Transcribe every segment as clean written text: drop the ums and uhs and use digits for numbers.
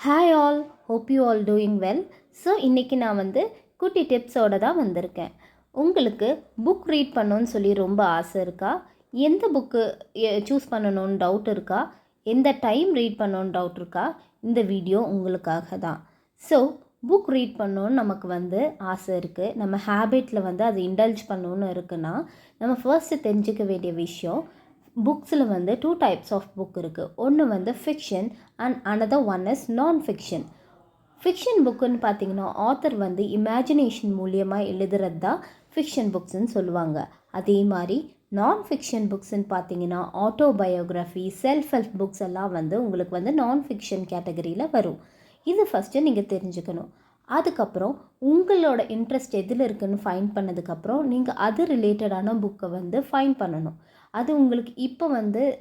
Hi all, hope you all doing well. So இன்றைக்கி நான் குட்டி டிப்ஸோடு தான் வந்திருக்கேன். உங்களுக்கு புக் ரீட் பண்ணணுன்னு சொல்லி ரொம்ப ஆசை இருக்கா? எந்த புக்கு சூஸ் பண்ணணுன்னு டவுட் இருக்கா? எந்த டைம் ரீட் பண்ணணுன்னு டவுட் இருக்கா? இந்த வீடியோ உங்களுக்காக தான். ஸோ புக் ரீட் பண்ணணுன்னு நமக்கு ஆசை இருக்குது. நம்ம ஹேபிட்டில் அதை இண்டல்ஜ் பண்ணணுன்னு இருக்குன்னா நம்ம ஃபர்ஸ்ட்டு தெரிஞ்சுக்க வேண்டிய விஷயம், புக்ஸில் டூ டைப்ஸ் ஆஃப் புக் இருக்குது. ஒன்று fiction and another one is நான் ஃபிக்ஷன். ஃபிக்ஷன் புக்குன்னு பார்த்தீங்கன்னா ஆத்தர் இமேஜினேஷன் மூலியமாக எழுதுறது தான் ஃபிக்ஷன் புக்ஸ்ன்னு சொல்லுவாங்க. அதே மாதிரி நான் ஃபிக்ஷன் புக்ஸ்ன்னு பார்த்தீங்கன்னா ஆட்டோபயோகிராஃபி, செல்ஃப் ஹெல்ப் புக்ஸ் எல்லாம் உங்களுக்கு நான் ஃபிக்ஷன் கேட்டகரியில் வரும். இது ஃபஸ்ட்டு நீங்கள் தெரிஞ்சுக்கணும். அதுக்கப்புறம் உங்களோட இன்ட்ரெஸ்ட் எதில் இருக்குதுன்னு ஃபைண்ட் பண்ணதுக்கப்புறம் நீங்கள் அது ரிலேட்டடான புக்கை ஃபைண்ட் பண்ணணும். அது உங்களுக்கு இப்போ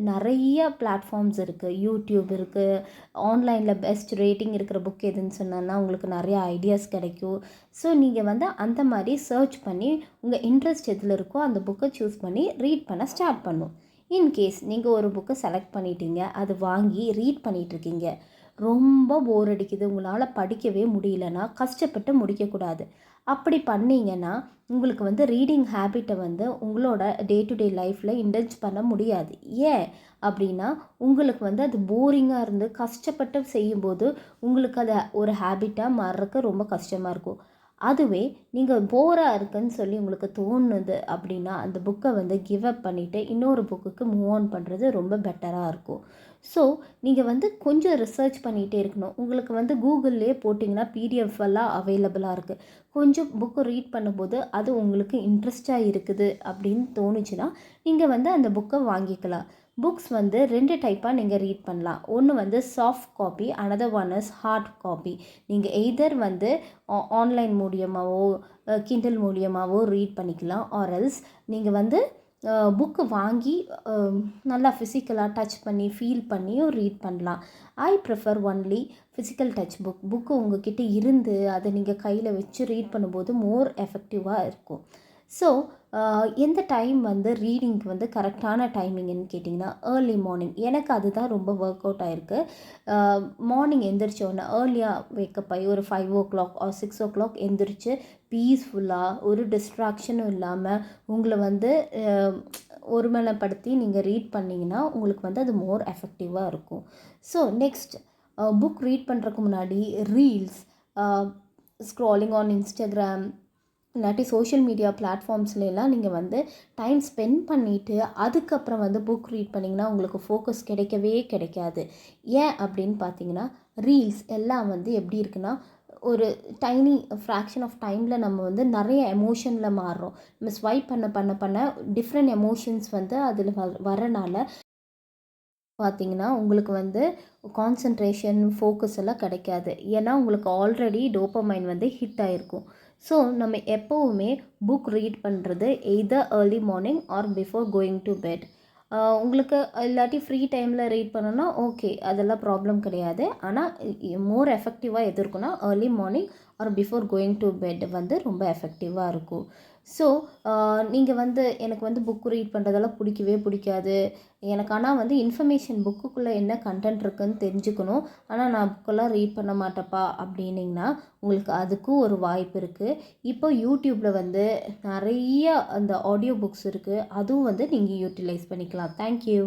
நிறைய பிளாட்ஃபார்ம்ஸ் இருக்குது. யூடியூப் இருக்குது. ஆன்லைனில் பெஸ்ட் ரேட்டிங் இருக்கிற புக் எதுன்னு சொன்னோன்னா உங்களுக்கு நிறைய ஐடியாஸ் கிடைக்கும். ஸோ நீங்கள் அந்த மாதிரி சர்ச் பண்ணி உங்கள் இன்ட்ரெஸ்ட் எதில் இருக்கோ அந்த புக்கை சூஸ் பண்ணி ரீட் பண்ண ஸ்டார்ட் பண்ணும். இன்கேஸ் நீங்கள் ஒரு புக்கை செலக்ட் பண்ணிட்டீங்க, அது வாங்கி ரீட் பண்ணிகிட்ருக்கீங்க, ரொம்ப போர் அடிக்குது, உங்களால் படிக்கவே முடியலன்னா கஷ்டப்பட்டு முடிக்கக்கூடாது. அப்படி பண்ணிங்கன்னா உங்களுக்கு ரீடிங் ஹேபிட்டை உங்களோட டே டு டே லைஃப்பில் இண்டல்ஜ் பண்ண முடியாது. ஏன் அப்படின்னா உங்களுக்கு அது போரிங்காக இருந்து கஷ்டப்பட்டு செய்யும்போது உங்களுக்கு அதை ஒரு ஹேபிட்டாக மாறுறதுக்கு ரொம்ப கஷ்டமாக இருக்கும். அதுவே நீங்கள் போராக இருக்குன்னு சொல்லி உங்களுக்கு தோணுது அப்படின்னா அந்த புக்கை கிவ் அப் பண்ணிவிட்டு இன்னொரு புக்குக்கு மூவ் ஆன் பண்ணுறது ரொம்ப பெட்டராக இருக்கும். ஸோ நீங்கள் கொஞ்சம் ரிசர்ச் பண்ணிகிட்டே இருக்கணும். உங்களுக்கு கூகுள்லேயே போட்டிங்கன்னா பிடிஎஃப் எல்லாம் அவைலபிளாக இருக்குது. கொஞ்சம் புக்கு ரீட் பண்ணும்போது அது உங்களுக்கு இன்ட்ரெஸ்டாக இருக்குது அப்படின்னு தோணுச்சுன்னா நீங்கள் அந்த புக்கை வாங்கிக்கலாம். புக்ஸ் 2 டைப்பாக நீங்கள் ரீட் பண்ணலாம். ஒன்று soft copy, another one is hard copy. நீங்கள் எய்தர் ஆன்லைன் மூலியமாகவோ கிண்டல் மூலியமாகவோ ரீட் பண்ணிக்கலாம். ஆர்எல்ஸ் நீங்கள் புக்கு வாங்கி நல்லா ஃபிசிக்கலாக டச் பண்ணி ஃபீல் பண்ணியும் ரீட் பண்ணலாம். I prefer only physical touch book உங்ககிட்ட இருந்து அதை நீங்கள் கையில் வச்சு ரீட் பண்ணும்போது மோர் எஃபெக்டிவாக இருக்கும். ஸோ எந்த டைம் ரீடிங்க்கு கரெக்டான டைமிங்னு கேட்டிங்கன்னா ஏர்லி மார்னிங். எனக்கு அதுதான் ரொம்ப ஒர்க் அவுட் ஆகிருக்கு. மார்னிங் எந்திரிச்சோடனே ஏர்லியாக வேக்கப் ஆகி ஒரு 5 ஆர் 6 எந்திரிச்சு பீஸ்ஃபுல்லாக ஒரு டிஸ்ட்ராக்ஷனும் இல்லாமல் உங்களை ஒருமனப்படுத்தி நீங்கள் ரீட் பண்ணிங்கன்னா உங்களுக்கு அது மோர் எஃபெக்டிவாக இருக்கும். ஸோ நெக்ஸ்ட், புக் ரீட் பண்ணுறதுக்கு முன்னாடி ரீல்ஸ், ஸ்க்ராலிங் ஆன் இன்ஸ்டாகிராம் இல்லாட்டி சோஷியல் மீடியா பிளாட்ஃபார்ம்ஸ்லாம் நீங்கள் டைம் ஸ்பெண்ட் பண்ணிவிட்டு அதுக்கப்புறம் புக் ரீட் பண்ணிங்கன்னா உங்களுக்கு ஃபோக்கஸ் கிடைக்கவே கிடைக்காது. ஏன் அப்படின்னு பார்த்தீங்கன்னா ரீல்ஸ் எல்லாம் எப்படி இருக்குன்னா ஒரு டைனி ஃப்ராக்ஷன் ஆஃப் டைமில் நம்ம நிறைய எமோஷனில் மாறுறோம். நம்ம ஸ்வைப் பண்ண பண்ண பண்ண டிஃப்ரெண்ட் எமோஷன்ஸ் அதில் வரனால பார்த்தீங்கன்னா உங்களுக்கு கான்சன்ட்ரேஷன், ஃபோக்கஸ் எல்லாம் கிடைக்காது. ஏன்னா உங்களுக்கு ஆல்ரெடி டோபமைன் ஹிட் ஆகிருக்கும். ஸோ நம்ம எப்போவுமே புக் ரீட் பண்ணுறது either early morning or before going to bed. உங்களுக்கு இல்லாட்டி ஃப்ரீ டைமில் ரீட் பண்ணோன்னா ஓகே, அதெல்லாம் ப்ராப்ளம் கிடையாது. ஆனால் மோர் எஃபெக்டிவாக எது இருக்குன்னா early morning or before going to bed ரொம்ப எஃபெக்டிவாக இருக்கும். ஸோ நீங்கள் எனக்கு புக் ரீட் பண்ணுறதெல்லாம் பிடிக்கவே பிடிக்காது எனக்கு, ஆனால் இன்ஃபர்மேஷன் புக்குக்குள்ளே என்ன கண்டென்ட் இருக்குதுன்னு தெரிஞ்சுக்கணும், ஆனால் நான் புக்கெல்லாம் ரீட் பண்ண மாட்டேப்பா அப்படின்னிங்கன்னா உங்களுக்கு அதுக்கும் ஒரு வாய்ப்பு இருக்குது. இப்போ யூடியூப்பில் நிறைய அந்த ஆடியோ புக்ஸ் இருக்குது. அதுவும் நீங்கள் யூட்டிலைஸ் பண்ணிக்கலாம். தேங்க்யூ.